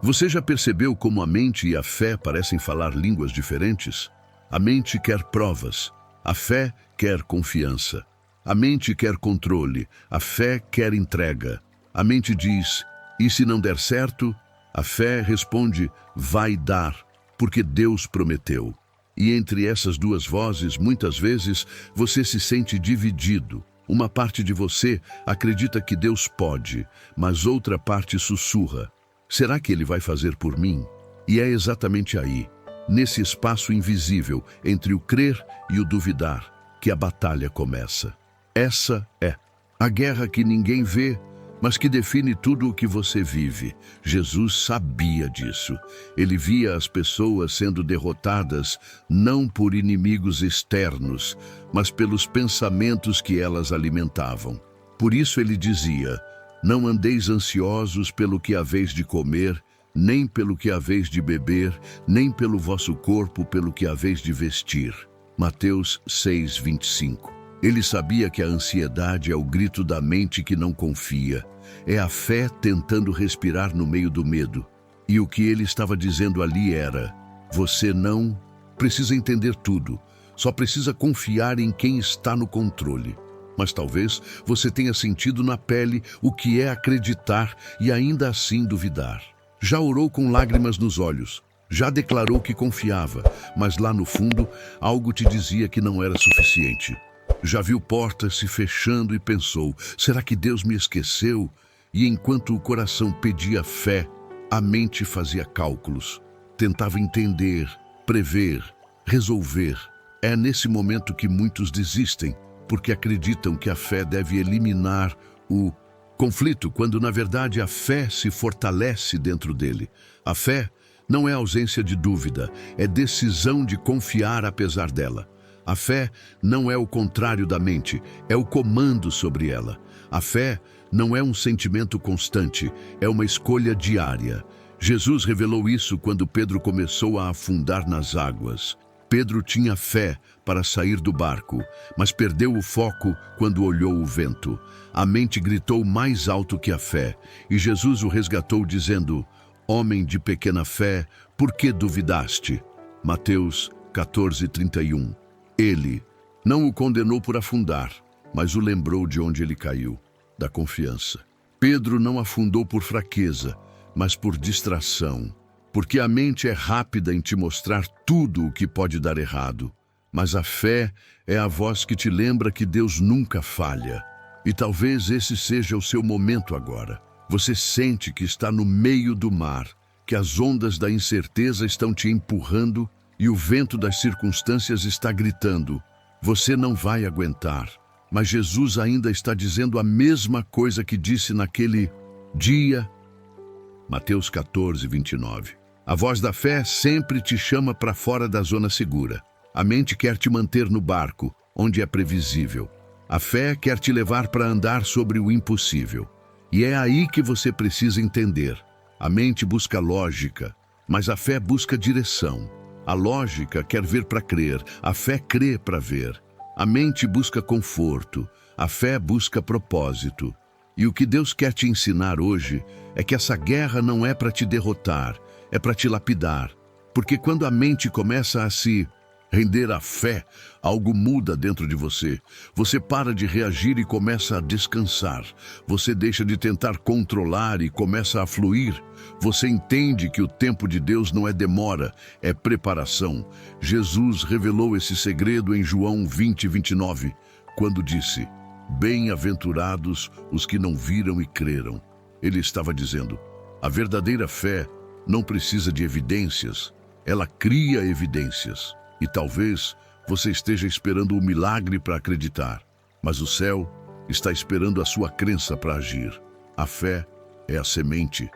Você já percebeu como a mente e a fé parecem falar línguas diferentes? A mente quer provas, a fé quer confiança. A mente quer controle, a fé quer entrega. A mente diz, e se não der certo? A fé responde, vai dar, porque Deus prometeu. E entre essas duas vozes, muitas vezes, você se sente dividido. Uma parte de você acredita que Deus pode, mas outra parte sussurra. Será que Ele vai fazer por mim? E é exatamente aí, nesse espaço invisível entre o crer e o duvidar, que a batalha começa. Essa é a guerra que ninguém vê, mas que define tudo o que você vive. Jesus sabia disso. Ele via as pessoas sendo derrotadas não por inimigos externos, mas pelos pensamentos que elas alimentavam. Por isso ele dizia, não andeis ansiosos pelo que haveis de comer, nem pelo que haveis de beber, nem pelo vosso corpo pelo que haveis de vestir. Mateus 6:25. Ele sabia que a ansiedade é o grito da mente que não confia. É a fé tentando respirar no meio do medo. E o que ele estava dizendo ali era, você não precisa entender tudo, só precisa confiar em quem está no controle. Mas talvez você tenha sentido na pele o que é acreditar e ainda assim duvidar. Já orou com lágrimas nos olhos, já declarou que confiava, mas lá no fundo algo te dizia que não era suficiente. Já viu portas se fechando e pensou, será que Deus me esqueceu? E enquanto o coração pedia fé, a mente fazia cálculos, tentava entender, prever, resolver. É nesse momento que muitos desistem, porque acreditam que a fé deve eliminar o conflito, quando na verdade a fé se fortalece dentro dele. A fé não é ausência de dúvida, é decisão de confiar apesar dela. A fé não é o contrário da mente, é o comando sobre ela. A fé não é um sentimento constante, é uma escolha diária. Jesus revelou isso quando Pedro começou a afundar nas águas. Pedro tinha fé para sair do barco, mas perdeu o foco quando olhou o vento. A mente gritou mais alto que a fé, e Jesus o resgatou dizendo, homem de pequena fé, por que duvidaste? Mateus 14:31. Ele não o condenou por afundar, mas o lembrou de onde ele caiu, da confiança. Pedro não afundou por fraqueza, mas por distração, porque a mente é rápida em te mostrar tudo o que pode dar errado, mas a fé é a voz que te lembra que Deus nunca falha. E talvez esse seja o seu momento agora. Você sente que está no meio do mar, que as ondas da incerteza estão te empurrando e o vento das circunstâncias está gritando, você não vai aguentar. Mas Jesus ainda está dizendo a mesma coisa que disse naquele dia. Mateus 14:29. A voz da fé sempre te chama para fora da zona segura. A mente quer te manter no barco, onde é previsível. A fé quer te levar para andar sobre o impossível. E é aí que você precisa entender. A mente busca lógica, mas a fé busca direção. A lógica quer ver para crer, a fé crê para ver. A mente busca conforto, a fé busca propósito. E o que Deus quer te ensinar hoje é que essa guerra não é para te derrotar, é para te lapidar. Porque quando a mente começa a se render à fé, algo muda dentro de você. Você para de reagir e começa a descansar. Você deixa de tentar controlar e começa a fluir. Você entende que o tempo de Deus não é demora, é preparação. Jesus revelou esse segredo em João 20:29, quando disse, bem-aventurados os que não viram e creram. Ele estava dizendo, a verdadeira fé não precisa de evidências, ela cria evidências. E talvez você esteja esperando um milagre para acreditar, mas o céu está esperando a sua crença para agir. A fé é a semente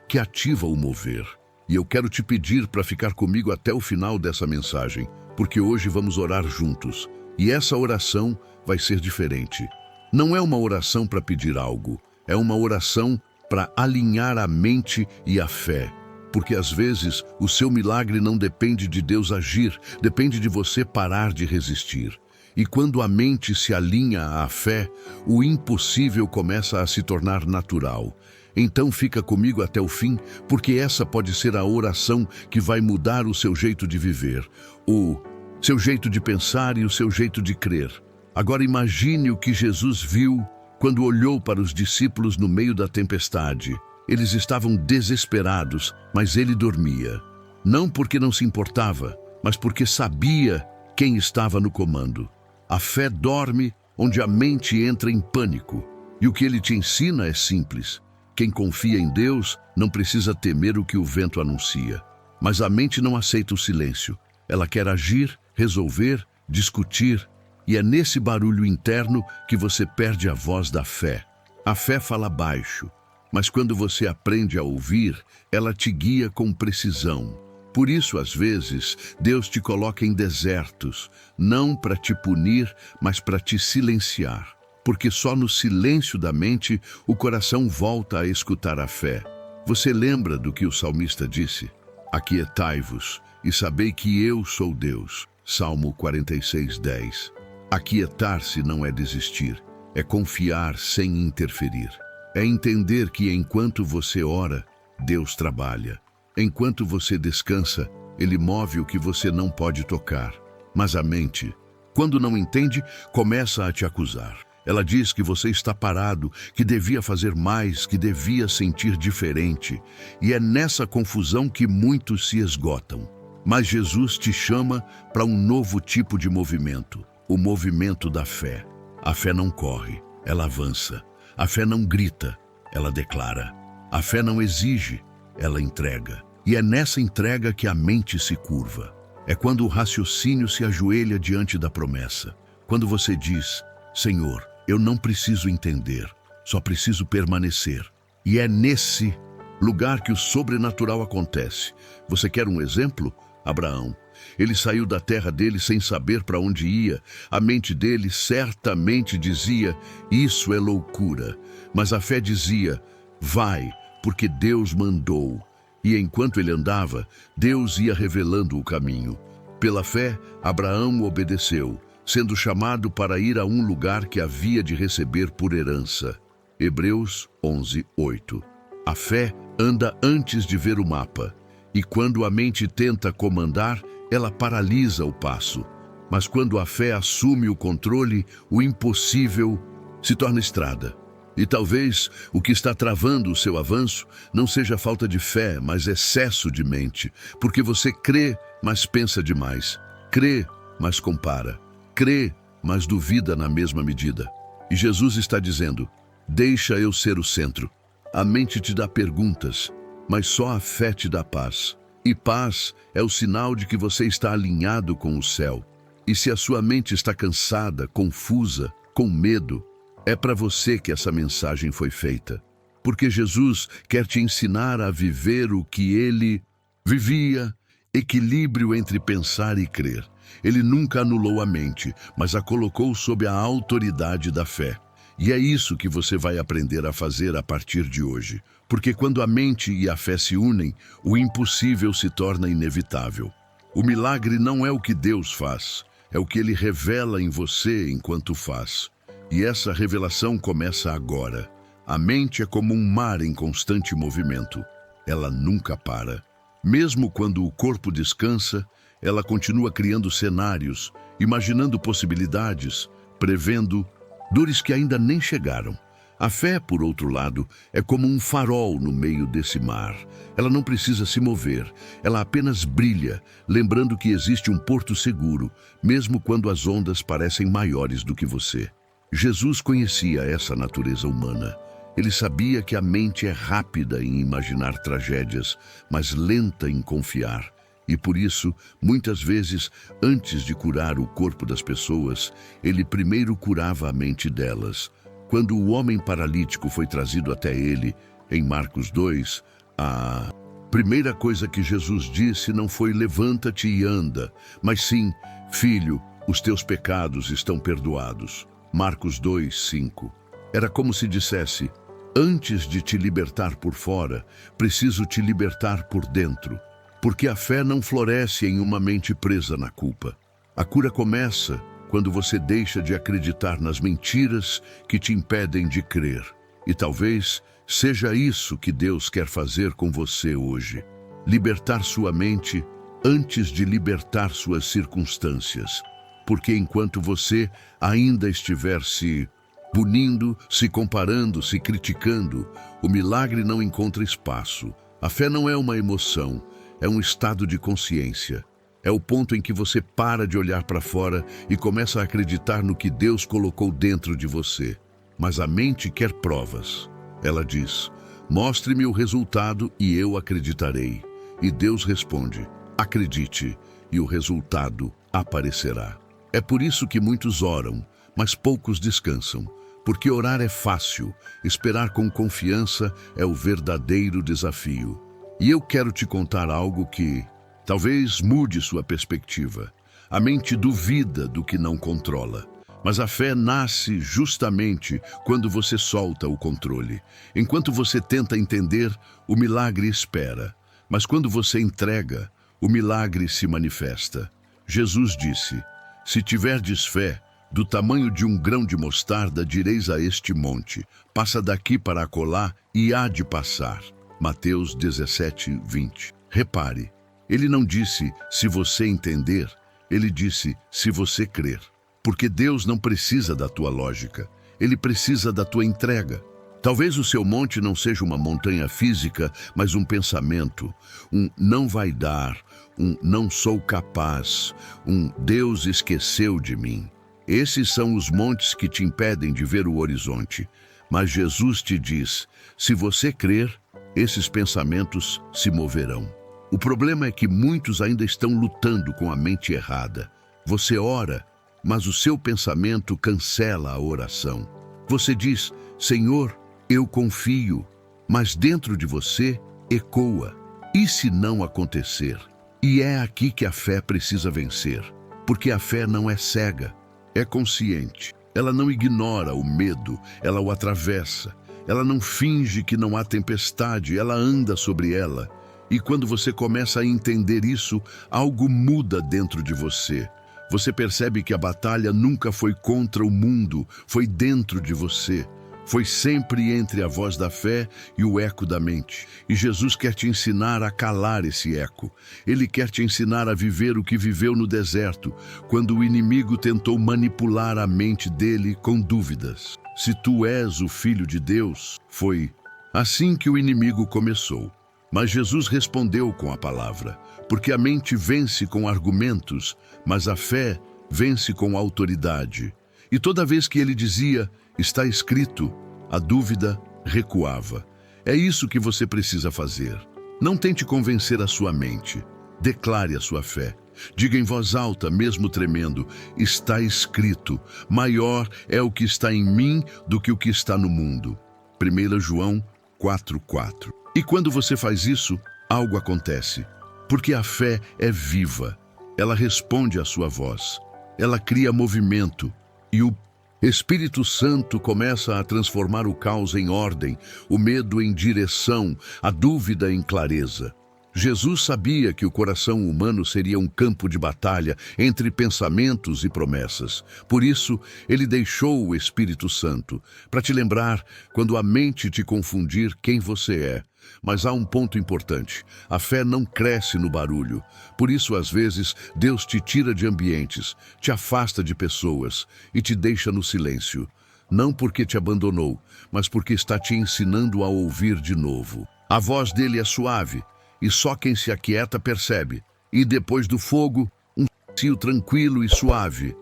que ativa o mover. E eu quero te pedir para ficar comigo até o final dessa mensagem, porque hoje vamos orar juntos. E essa oração vai ser diferente. Não é uma oração para pedir algo, é uma oração para alinhar a mente e a fé. Porque às vezes o seu milagre não depende de Deus agir, depende de você parar de resistir. E quando a mente se alinha à fé, o impossível começa a se tornar natural. Então fica comigo até o fim, porque essa pode ser a oração que vai mudar o seu jeito de viver, o seu jeito de pensar e o seu jeito de crer. Agora imagine o que Jesus viu quando olhou para os discípulos no meio da tempestade. Eles estavam desesperados, mas ele dormia. Não porque não se importava, mas porque sabia quem estava no comando. A fé dorme onde a mente entra em pânico. E o que ele te ensina é simples. Quem confia em Deus não precisa temer o que o vento anuncia. Mas a mente não aceita o silêncio. Ela quer agir, resolver, discutir. E é nesse barulho interno que você perde a voz da fé. A fé fala baixo, mas quando você aprende a ouvir, ela te guia com precisão. Por isso, às vezes, Deus te coloca em desertos, não para te punir, mas para te silenciar. Porque só no silêncio da mente o coração volta a escutar a fé. Você lembra do que o salmista disse? Aquietai-vos e sabei que eu sou Deus. Salmo 46:10. Aquietar-se não é desistir, é confiar sem interferir. É entender que enquanto você ora, Deus trabalha. Enquanto você descansa, Ele move o que você não pode tocar. Mas a mente, quando não entende, começa a te acusar. Ela diz que você está parado, que devia fazer mais, que devia sentir diferente. E é nessa confusão que muitos se esgotam. Mas Jesus te chama para um novo tipo de movimento, o movimento da fé. A fé não corre, ela avança. A fé não grita, ela declara. A fé não exige, ela entrega. E é nessa entrega que a mente se curva. É quando o raciocínio se ajoelha diante da promessa. Quando você diz, Senhor, eu não preciso entender, só preciso permanecer. E é nesse lugar que o sobrenatural acontece. Você quer um exemplo? Abraão. Ele saiu da terra dele sem saber para onde ia. A mente dele certamente dizia, isso é loucura. Mas a fé dizia, vai, porque Deus mandou. E enquanto ele andava, Deus ia revelando o caminho. Pela fé, Abraão obedeceu, sendo chamado para ir a um lugar que havia de receber por herança. Hebreus 11:8. A fé anda antes de ver o mapa. E quando a mente tenta comandar, ela paralisa o passo. Mas quando a fé assume o controle, o impossível se torna estrada. E talvez o que está travando o seu avanço não seja falta de fé, mas excesso de mente. Porque você crê, mas pensa demais. Crê, mas compara. Crê, mas duvida na mesma medida. E Jesus está dizendo, deixa eu ser o centro. A mente te dá perguntas, mas só a fé te dá paz. E paz é o sinal de que você está alinhado com o céu. E se a sua mente está cansada, confusa, com medo, é para você que essa mensagem foi feita. Porque Jesus quer te ensinar a viver o que ele vivia, equilíbrio entre pensar e crer. Ele nunca anulou a mente, mas a colocou sob a autoridade da fé. E é isso que você vai aprender a fazer a partir de hoje. Porque quando a mente e a fé se unem, o impossível se torna inevitável. O milagre não é o que Deus faz, é o que Ele revela em você enquanto faz. E essa revelação começa agora. A mente é como um mar em constante movimento. Ela nunca para. Mesmo quando o corpo descansa, ela continua criando cenários, imaginando possibilidades, prevendo dores que ainda nem chegaram. A fé, por outro lado, é como um farol no meio desse mar. Ela não precisa se mover, ela apenas brilha, lembrando que existe um porto seguro, mesmo quando as ondas parecem maiores do que você. Jesus conhecia essa natureza humana. Ele sabia que a mente é rápida em imaginar tragédias, mas lenta em confiar. E por isso, muitas vezes, antes de curar o corpo das pessoas, ele primeiro curava a mente delas. Quando o homem paralítico foi trazido até ele, em Marcos 2, a primeira coisa que Jesus disse não foi levanta-te e anda, mas sim, filho, os teus pecados estão perdoados. Marcos 2:5. Era como se dissesse, antes de te libertar por fora, preciso te libertar por dentro. Porque a fé não floresce em uma mente presa na culpa. A cura começa quando você deixa de acreditar nas mentiras que te impedem de crer. E talvez Seja isso que Deus quer fazer com você hoje. Libertar sua mente antes de libertar suas circunstâncias. Porque enquanto você ainda estiver se punindo, se comparando, se criticando, o milagre não encontra espaço. A fé não é uma emoção, é um estado de consciência. É o ponto em que você para de olhar para fora e começa a acreditar no que Deus colocou dentro de você. Mas a mente quer provas. Ela diz: mostre-me o resultado e eu acreditarei. E Deus responde: acredite, e o resultado aparecerá. É por isso que muitos oram, mas poucos descansam. Porque orar é fácil, esperar com confiança é o verdadeiro desafio. E eu quero te contar algo que talvez mude sua perspectiva. A mente duvida do que não controla. Mas a fé nasce justamente quando você solta o controle. Enquanto você tenta entender, o milagre espera. Mas quando você entrega, o milagre se manifesta. Jesus disse: se tiverdes fé, do tamanho de um grão de mostarda, direis a este monte: passa daqui para acolá, e há de passar. Mateus 17, 20. Repare, ele não disse se você entender, ele disse se você crer. Porque Deus não precisa da tua lógica, Ele precisa da tua entrega. Talvez o seu monte não seja uma montanha física, mas um pensamento, um não vai dar, um não sou capaz, um Deus esqueceu de mim. Esses são os montes que te impedem de ver o horizonte. Mas Jesus te diz: se você crer, esses pensamentos se moverão. O problema é que muitos ainda estão lutando com a mente errada. Você ora, mas o seu pensamento cancela a oração. Você diz: Senhor, eu confio, mas dentro de você ecoa: e se não acontecer? E é aqui que a fé precisa vencer, porque a fé não é cega, é consciente. Ela não ignora o medo, ela o atravessa. Ela não finge que não há tempestade, ela anda sobre ela. E quando você começa a entender isso, algo muda dentro de você. Você percebe que a batalha nunca foi contra o mundo, foi dentro de você. Foi sempre entre a voz da fé e o eco da mente. E Jesus quer te ensinar a calar esse eco. Ele quer te ensinar a viver o que viveu no deserto, quando o inimigo tentou manipular a mente dele com dúvidas. Se tu és o Filho de Deus, foi assim que o inimigo começou. Mas Jesus respondeu com a palavra, porque a mente vence com argumentos, mas a fé vence com autoridade. E toda vez que ele dizia: está escrito, a dúvida recuava. É isso que você precisa fazer. Não tente convencer a sua mente. Declare a sua fé. Diga em voz alta, mesmo tremendo: está escrito, maior é o que está em mim do que o que está no mundo. 1 João 4:4. E quando você faz isso, algo acontece. Porque a fé é viva. Ela responde à sua voz. Ela cria movimento. E o Espírito Santo começa a transformar o caos em ordem, o medo em direção, a dúvida em clareza. Jesus sabia que o coração humano seria um campo de batalha entre pensamentos e promessas. Por isso, ele deixou o Espírito Santo, para te lembrar, quando a mente te confundir, quem você é. Mas há um ponto importante: a fé não cresce no barulho. Por isso, às vezes, Deus te tira de ambientes, te afasta de pessoas e te deixa no silêncio. Não porque te abandonou, mas porque está te ensinando a ouvir de novo. A voz dele é suave, e só quem se aquieta percebe. E depois do fogo, um silêncio tranquilo e suave.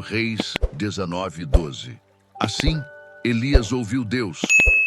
Reis 19:12. Assim, Elias ouviu Deus,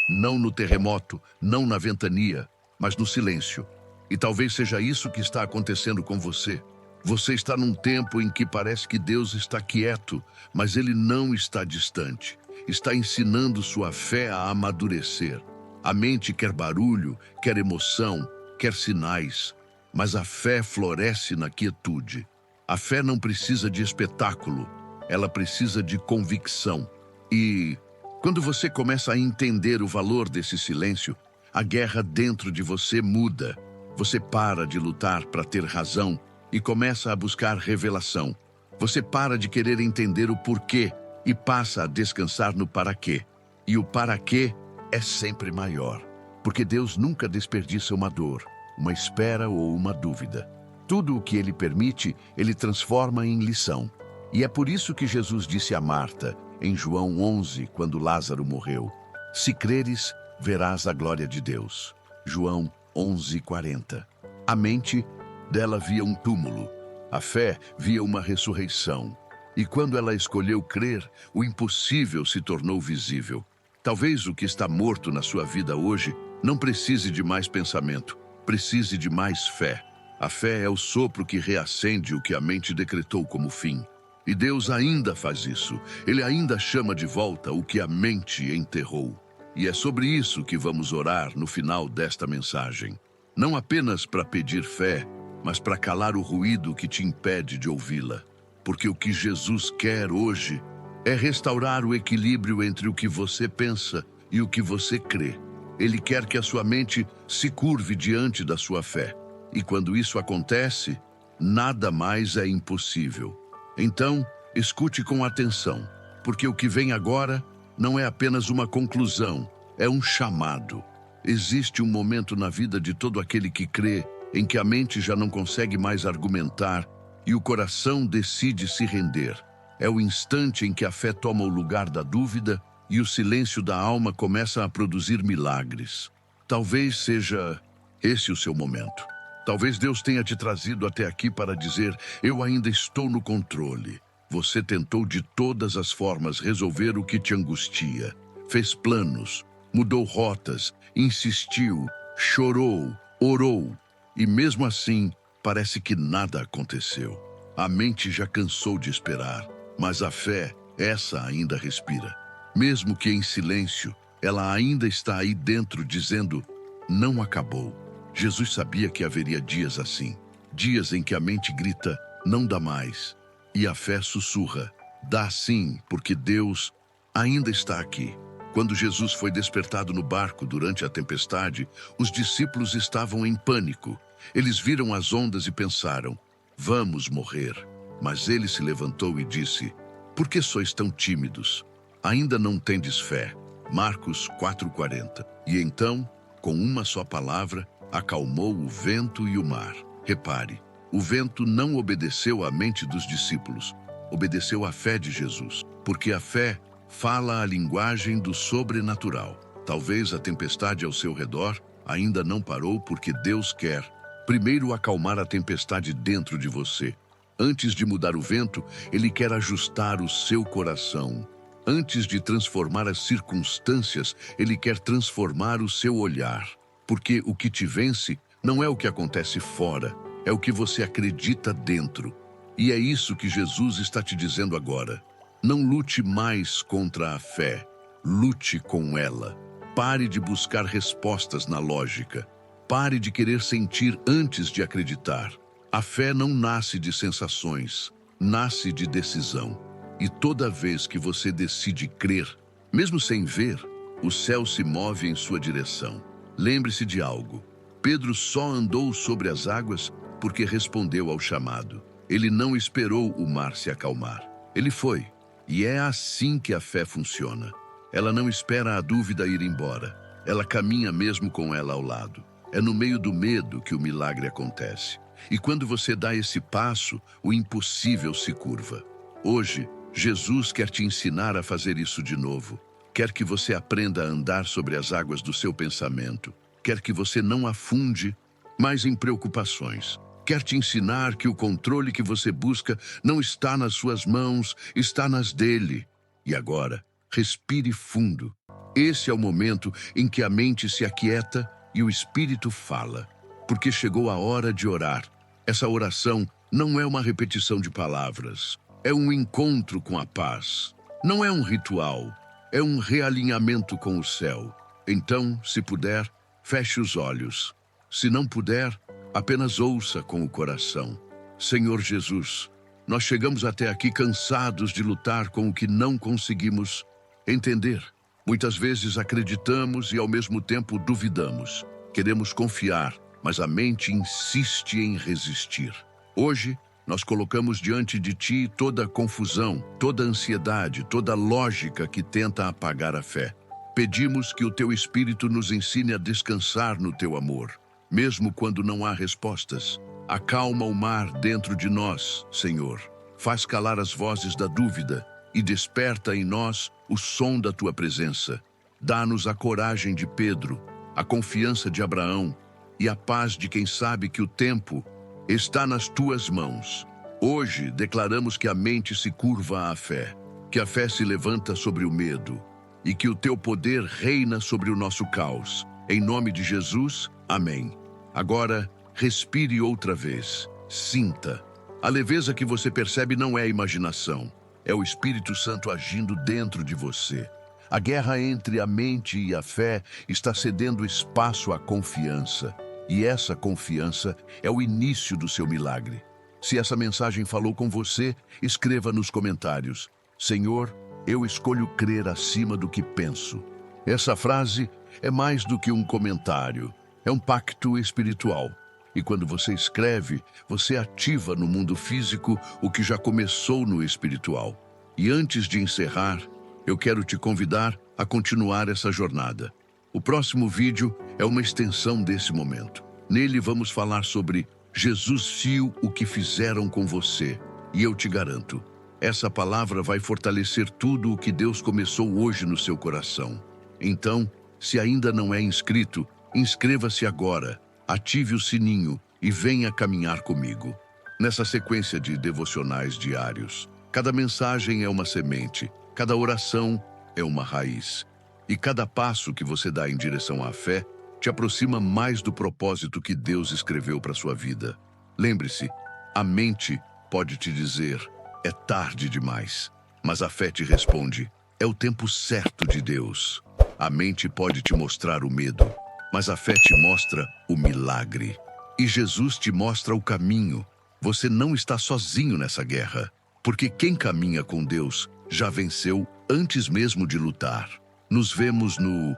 não no terremoto, não na ventania, mas no silêncio. E talvez seja isso que está acontecendo com você. Você está num tempo em que parece que Deus está quieto, mas Ele não está distante. Está ensinando sua fé a amadurecer. A mente quer barulho, quer emoção, quer sinais, mas a fé floresce na quietude. A fé não precisa de espetáculo, ela precisa de convicção. E quando você começa a entender o valor desse silêncio, a guerra dentro de você muda. Você para de lutar para ter razão e começa a buscar revelação. Você para de querer entender o porquê e passa a descansar no para quê. E o para quê é sempre maior, porque Deus nunca desperdiça uma dor, uma espera ou uma dúvida. Tudo o que Ele permite, Ele transforma em lição. E é por isso que Jesus disse a Marta, em João 11, quando Lázaro morreu: se creres, verás a glória de Deus. João 11:40. A mente dela via um túmulo, a fé via uma ressurreição. E quando ela escolheu crer, o impossível se tornou visível. Talvez o que está morto na sua vida hoje não precise de mais pensamento, precise de mais fé. A fé é o sopro que reacende o que a mente decretou como fim. E Deus ainda faz isso. Ele ainda chama de volta o que a mente enterrou. E é sobre isso que vamos orar no final desta mensagem. Não apenas para pedir fé, mas para calar o ruído que te impede de ouvi-la. Porque o que Jesus quer hoje é restaurar o equilíbrio entre o que você pensa e o que você crê. Ele quer que a sua mente se curve diante da sua fé. E quando isso acontece, nada mais é impossível. Então, escute com atenção, porque o que vem agora não é apenas uma conclusão, é um chamado. Existe um momento na vida de todo aquele que crê em que a mente já não consegue mais argumentar e o coração decide se render. É o instante em que a fé toma o lugar da dúvida e o silêncio da alma começa a produzir milagres. Talvez seja esse o seu momento. Talvez Deus tenha te trazido até aqui para dizer: eu ainda estou no controle. Você tentou de todas as formas resolver o que te angustia. Fez planos, mudou rotas, insistiu, chorou, orou. E mesmo assim, parece que nada aconteceu. A mente já cansou de esperar, mas a fé, essa ainda respira. Mesmo que em silêncio, ela ainda está aí dentro dizendo: não acabou. Jesus sabia que haveria dias assim, dias em que a mente grita: não dá mais, e a fé sussurra: dá sim, porque Deus ainda está aqui. Quando Jesus foi despertado no barco durante a tempestade, os discípulos estavam em pânico. Eles viram as ondas e pensaram: vamos morrer. Mas ele se levantou e disse: por que sois tão tímidos? Ainda não tendes fé? Marcos 4:40. E então, com uma só palavra, acalmou o vento e o mar. Repare, o vento não obedeceu à mente dos discípulos, obedeceu à fé de Jesus, porque a fé fala a linguagem do sobrenatural. Talvez a tempestade ao seu redor ainda não parou porque Deus quer primeiro acalmar a tempestade dentro de você. Antes de mudar o vento, Ele quer ajustar o seu coração. Antes de transformar as circunstâncias, Ele quer transformar o seu olhar. Porque o que te vence não é o que acontece fora, é o que você acredita dentro. E é isso que Jesus está te dizendo agora. Não lute mais contra a fé, lute com ela. Pare de buscar respostas na lógica. Pare de querer sentir antes de acreditar. A fé não nasce de sensações, nasce de decisão. E toda vez que você decide crer, mesmo sem ver, o céu se move em sua direção. Lembre-se de algo: Pedro só andou sobre as águas porque respondeu ao chamado. Ele não esperou o mar se acalmar. Ele foi. E é assim que a fé funciona. Ela não espera a dúvida ir embora. Ela caminha mesmo com ela ao lado. É no meio do medo que o milagre acontece. E quando você dá esse passo, o impossível se curva. Hoje, Jesus quer te ensinar a fazer isso de novo. Quer que você aprenda a andar sobre as águas do seu pensamento. Quer que você não afunde mais em preocupações. Quer te ensinar que o controle que você busca não está nas suas mãos, está nas dele. E agora, respire fundo. Esse é o momento em que a mente se aquieta e o espírito fala. Porque chegou a hora de orar. Essa oração não é uma repetição de palavras. É um encontro com a paz. Não é um ritual. É um realinhamento com o céu. Então, se puder, feche os olhos. Se não puder, apenas ouça com o coração. Senhor Jesus, nós chegamos até aqui cansados de lutar com o que não conseguimos entender. Muitas vezes acreditamos e ao mesmo tempo duvidamos. Queremos confiar, mas a mente insiste em resistir. Hoje, nós colocamos diante de Ti toda a confusão, toda a ansiedade, toda a lógica que tenta apagar a fé. Pedimos que o Teu Espírito nos ensine a descansar no Teu amor, mesmo quando não há respostas. Acalma o mar dentro de nós, Senhor. Faz calar as vozes da dúvida e desperta em nós o som da Tua presença. Dá-nos a coragem de Pedro, a confiança de Abraão e a paz de quem sabe que o tempo está nas Tuas mãos. Hoje declaramos que a mente se curva à fé, que a fé se levanta sobre o medo e que o Teu poder reina sobre o nosso caos. Em nome de Jesus, amém. Agora, respire outra vez. Sinta. A leveza que você percebe não é a imaginação, é o Espírito Santo agindo dentro de você. A guerra entre a mente e a fé está cedendo espaço à confiança. E essa confiança é o início do seu milagre. Se essa mensagem falou com você, escreva nos comentários: Senhor, eu escolho crer acima do que penso. Essa frase é mais do que um comentário, é um pacto espiritual. E quando você escreve, você ativa no mundo físico o que já começou no espiritual. E antes de encerrar, eu quero te convidar a continuar essa jornada. O próximo vídeo é uma extensão desse momento. Nele vamos falar sobre Jesus viu o que fizeram com você. E eu te garanto, essa palavra vai fortalecer tudo o que Deus começou hoje no seu coração. Então, se ainda não é inscrito, inscreva-se agora, ative o sininho e venha caminhar comigo. Nessa sequência de devocionais diários, cada mensagem é uma semente, cada oração é uma raiz. E cada passo que você dá em direção à fé te aproxima mais do propósito que Deus escreveu para sua vida. Lembre-se, a mente pode te dizer: é tarde demais. Mas a fé te responde: é o tempo certo de Deus. A mente pode te mostrar o medo, mas a fé te mostra o milagre. E Jesus te mostra o caminho. Você não está sozinho nessa guerra, porque quem caminha com Deus já venceu antes mesmo de lutar. Nos vemos no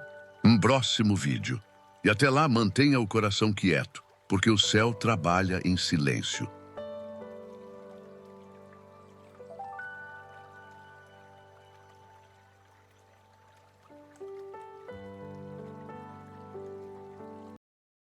próximo vídeo. E até lá, mantenha o coração quieto, porque o céu trabalha em silêncio.